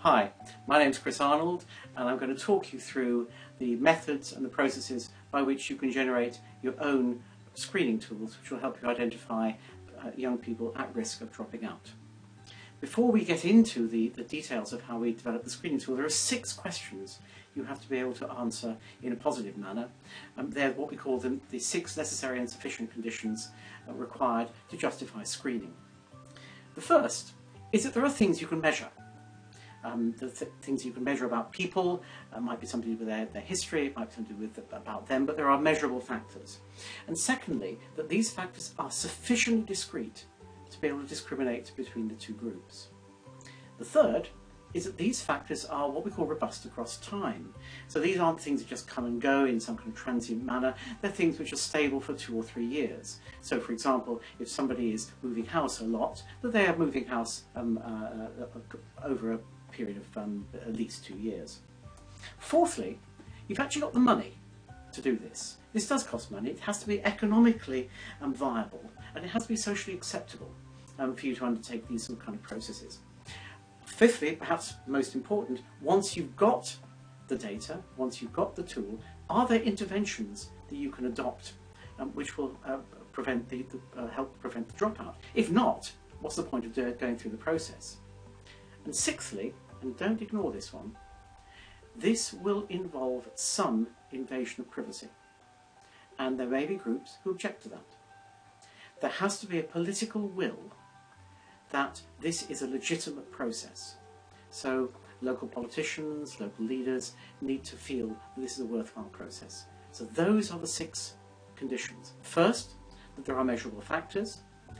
Hi, my name's Chris Arnold and I'm going to talk you through the methods and the processes by which you can generate your own screening tools which will help you identify young people at risk of dropping out. Before we get into the details of how we develop the screening tool, there are 6 questions you have to be able to answer in a positive manner. They're what we call the 6 necessary and sufficient conditions required to justify screening. The first is that there are things you can measure. Things you can measure about people might be something to do with their history, it might be something to do with about them, but there are measurable factors. And secondly, that these factors are sufficiently discrete to be able to discriminate between the two groups. The third is that these factors are what we call robust across time. So these aren't things that just come and go in some kind of transient manner, they're things which are stable for 2 or 3 years. So for example, if somebody is moving house a lot, that they are moving house over a period of at least 2 years. Fourthly, you've actually got the money to do this. This does cost money, it has to be economically viable, and it has to be socially acceptable for you to undertake these sort of kind of processes. Fifthly, perhaps most important, once you've got the data, once you've got the tool, are there interventions that you can adopt which will help prevent the dropout? If not, what's the point of going through the process? And sixthly, and don't ignore this one, this will involve some invasion of privacy. And there may be groups who object to that. There has to be a political will that this is a legitimate process. So local politicians, local leaders need to feel that this is a worthwhile process. So those are the 6 conditions. First, that there are measurable factors.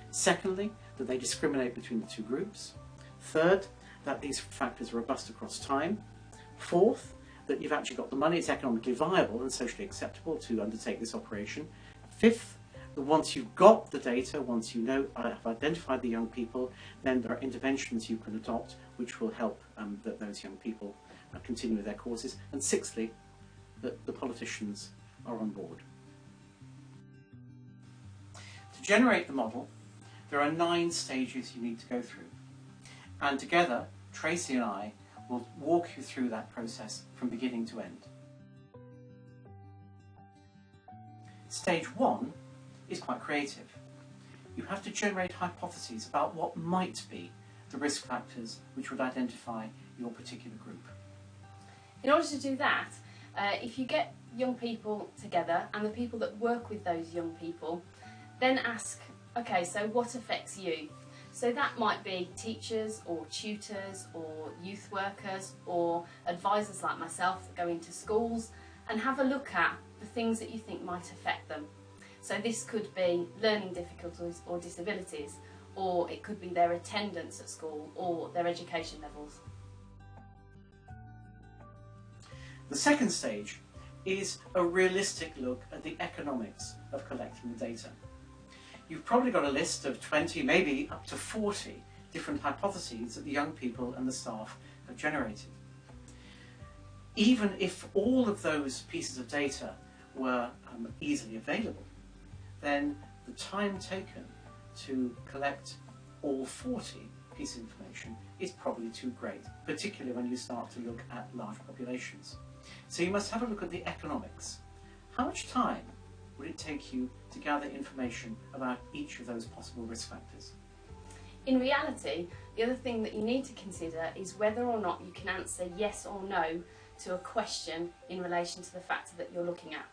Secondly, that they discriminate between the two groups. Third, that these factors are robust across time. Fourth, that you've actually got the money, it's economically viable and socially acceptable to undertake this operation. Fifth, that once you've got the data, once you know, have identified the young people, then there are interventions you can adopt which will help those young people continue with their courses. And sixthly, that the politicians are on board. To generate the model, there are 9 stages you need to go through. And together, Tracy and I will walk you through that process from beginning to end. Stage 1 is quite creative. You have to generate hypotheses about what might be the risk factors which would identify your particular group. In order to do that, if you get young people together and the people that work with those young people, then ask, okay, so what affects you? So that might be teachers or tutors or youth workers or advisors like myself that go into schools and have a look at the things that you think might affect them. So this could be learning difficulties or disabilities, or it could be their attendance at school or their education levels. The second stage is a realistic look at the economics of collecting the data. You've probably got a list of 20, maybe up to 40 different hypotheses that the young people and the staff have generated. Even if all of those pieces of data were easily available, then the time taken to collect all 40 pieces of information is probably too great, particularly when you start to look at large populations. So you must have a look at the economics. How much time would it take you to gather information about each of those possible risk factors? In reality, the other thing that you need to consider is whether or not you can answer yes or no to a question in relation to the factor that you're looking at.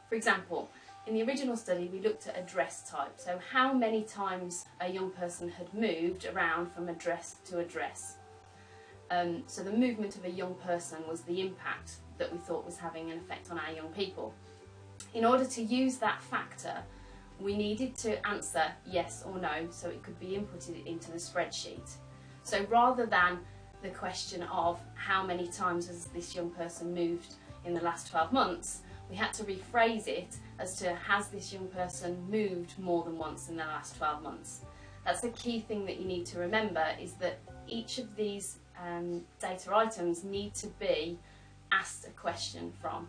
For example, in the original study we looked at address type, so how many times a young person had moved around from address to address. So the movement of a young person was the impact that we thought was having an effect on our young people. In order to use that factor, we needed to answer yes or no, so it could be inputted into the spreadsheet. So rather than the question of how many times has this young person moved in the last 12 months, we had to rephrase it as to has this young person moved more than once in the last 12 months. That's a key thing that you need to remember, is that each of these data items need to be asked a question from.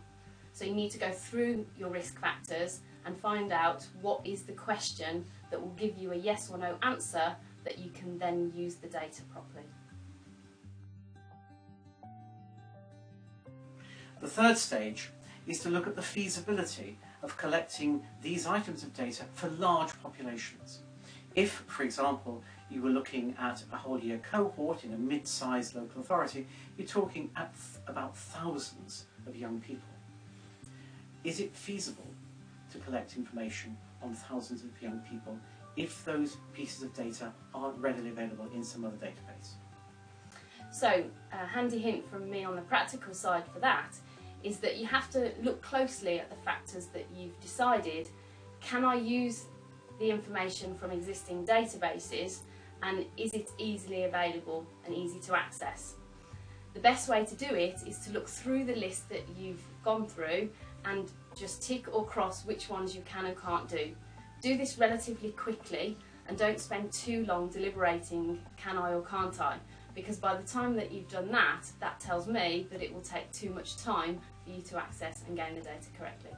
So you need to go through your risk factors and find out what is the question that will give you a yes or no answer that you can then use the data properly. The third stage is to look at the feasibility of collecting these items of data for large populations. If, for example, you were looking at a whole year cohort in a mid-sized local authority, you're talking about thousands of young people. Is it feasible to collect information on thousands of young people if those pieces of data aren't readily available in some other database? So, a handy hint from me on the practical side for that is that you have to look closely at the factors that you've decided. Can I use the information from existing databases, and is it easily available and easy to access? The best way to do it is to look through the list that you've gone through and just tick or cross which ones you can and can't do. Do this relatively quickly and don't spend too long deliberating, can I or can't I? Because by the time that you've done that, that tells me that it will take too much time for you to access and gain the data correctly.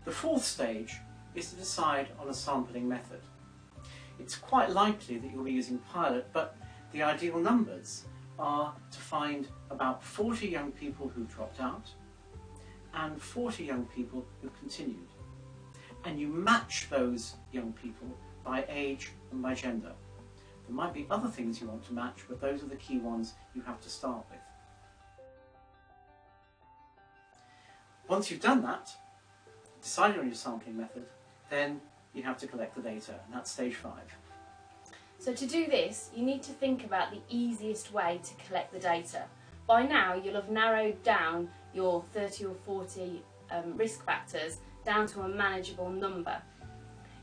The fourth stage is to decide on a sampling method. It's quite likely that you'll be using Pilot, but the ideal numbers are to find about 40 young people who dropped out and 40 young people who continued. And you match those young people by age and by gender. There might be other things you want to match, but those are the key ones you have to start with. Once you've done that, decided on your sampling method, then you have to collect the data, and that's stage 5. So to do this, you need to think about the easiest way to collect the data. By now, you'll have narrowed down your 30 or 40 risk factors down to a manageable number.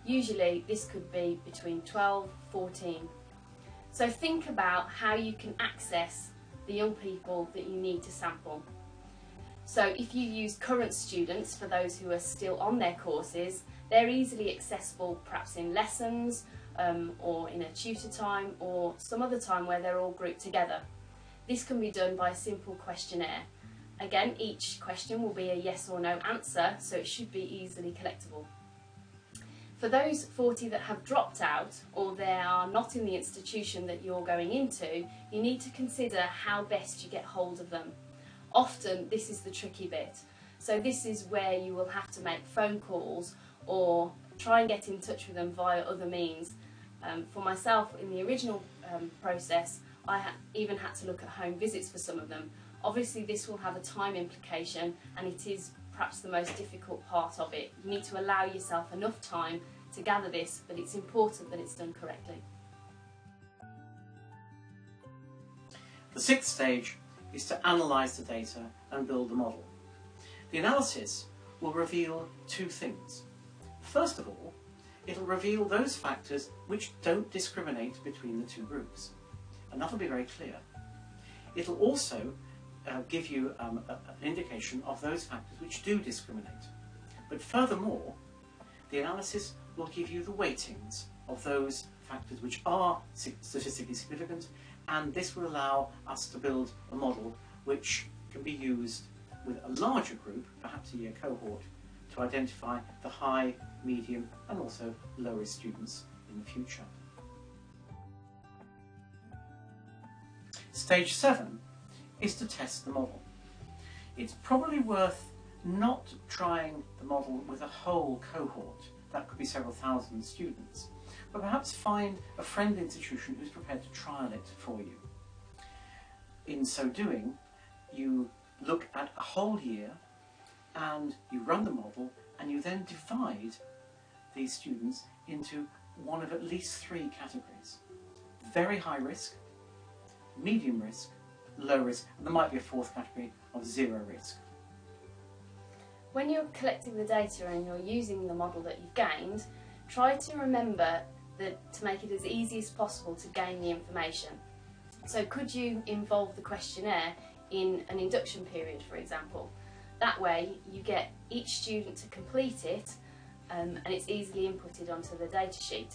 Usually, this could be between 12, 14. So think about how you can access the young people that you need to sample. So if you use current students, for those who are still on their courses, they're easily accessible perhaps in lessons or in a tutor time or some other time where they're all grouped together. This can be done by a simple questionnaire. Again, each question will be a yes or no answer, so it should be easily collectible. For those 40 that have dropped out or they are not in the institution that you're going into, you need to consider how best you get hold of them. Often this is the tricky bit. So this is where you will have to make phone calls or try and get in touch with them via other means. For myself, in the original process, I even had to look at home visits for some of them. Obviously this will have a time implication, and it is perhaps the most difficult part of it. You need to allow yourself enough time to gather this, but it's important that it's done correctly. The sixth stage is to analyse the data and build the model. The analysis will reveal two things. First of all, it'll reveal those factors which don't discriminate between the two groups, and that'll be very clear. It'll also give you an indication of those factors which do discriminate. But furthermore, the analysis will give you the weightings of those factors which are statistically significant, and this will allow us to build a model which can be used with a larger group, perhaps a year cohort, to identify the high, medium and also low risk students in the future. Stage 7 is to test the model. It's probably worth not trying the model with a whole cohort, that could be several thousand students, but perhaps find a friendly institution who's prepared to trial it for you. In so doing, you look at a whole year and you run the model, and you then divide these students into one of at least 3 categories. Very high risk, medium risk, low risk, and there might be a 4th category of 0 risk. When you're collecting the data and you're using the model that you've gained, try to remember to make it as easy as possible to gain the information. So could you involve the questionnaire in an induction period, for example? That way you get each student to complete it and it's easily inputted onto the data sheet.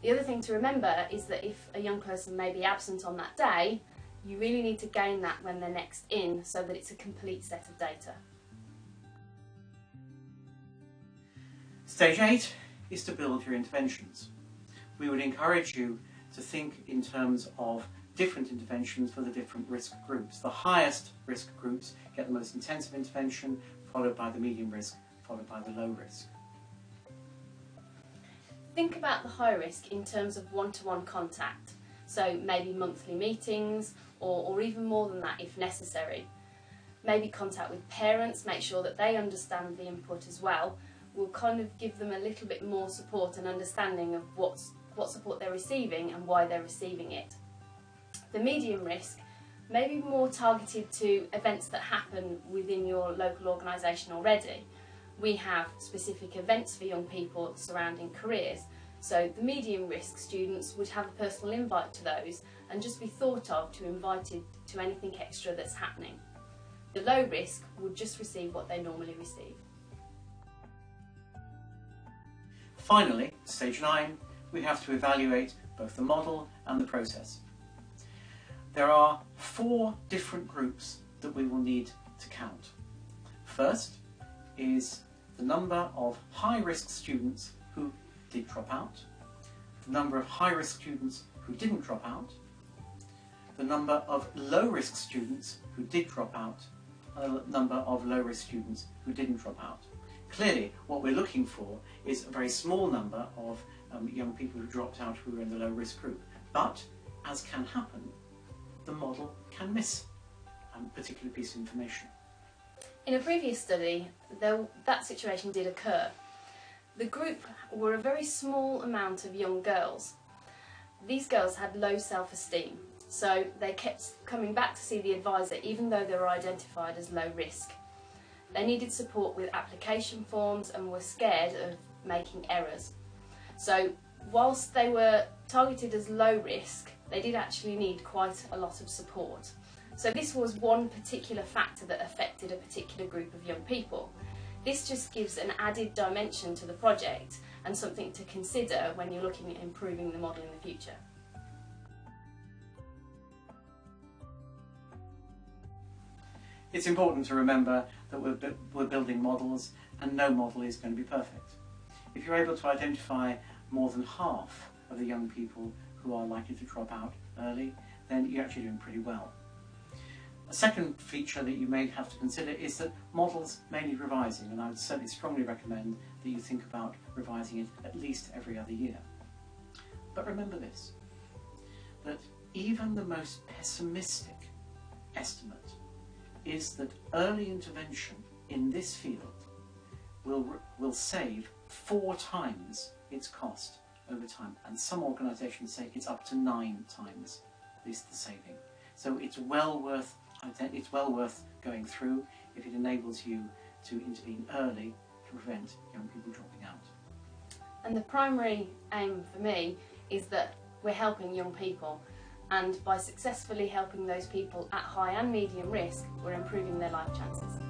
The other thing to remember is that if a young person may be absent on that day, you really need to gain that when they're next in so that it's a complete set of data. Stage 8 is to build your interventions. We would encourage you to think in terms of different interventions for the different risk groups. The highest risk groups get the most intensive intervention, followed by the medium risk, followed by the low risk. Think about the high risk in terms of one-to-one contact, so maybe monthly meetings or even more than that if necessary. Maybe contact with parents, make sure that they understand the input as well, will kind of give them a little bit more support and understanding of what support they're receiving and why they're receiving it. The medium risk may be more targeted to events that happen within your local organisation already. We have specific events for young people surrounding careers, so the medium risk students would have a personal invite to those and just be thought of to invited to anything extra that's happening. The low risk would just receive what they normally receive. Finally, stage 9, we have to evaluate both the model and the process. There are 4 different groups that we will need to count. First is the number of high-risk students who did drop out, the number of high-risk students who didn't drop out, the number of low-risk students who did drop out, and the number of low-risk students who didn't drop out. Clearly, what we're looking for is a very small number of young people who dropped out who were in the low-risk group. But, as can happen, the model can miss a particular piece of information. In a previous study, that situation did occur. The group were a very small amount of young girls. These girls had low self-esteem, so they kept coming back to see the advisor even though they were identified as low risk. They needed support with application forms and were scared of making errors. So whilst they were targeted as low risk, they did actually need quite a lot of support. So this was one particular factor that affected a particular group of young people. This just gives an added dimension to the project and something to consider when you're looking at improving the model in the future. It's important to remember that we're building models and no model is going to be perfect. If you're able to identify more than half of the young people who are likely to drop out early, then you're actually doing pretty well. A second feature that you may have to consider is that models may need revising, and I would certainly strongly recommend that you think about revising it at least every other year. But remember this, that even the most pessimistic estimate is that early intervention in this field will save 4 times its cost over time, and some organisations say it's up to 9 times the saving. So it's well worth going through if it enables you to intervene early to prevent young people dropping out. And the primary aim for me is that we're helping young people, and by successfully helping those people at high and medium risk, we're improving their life chances.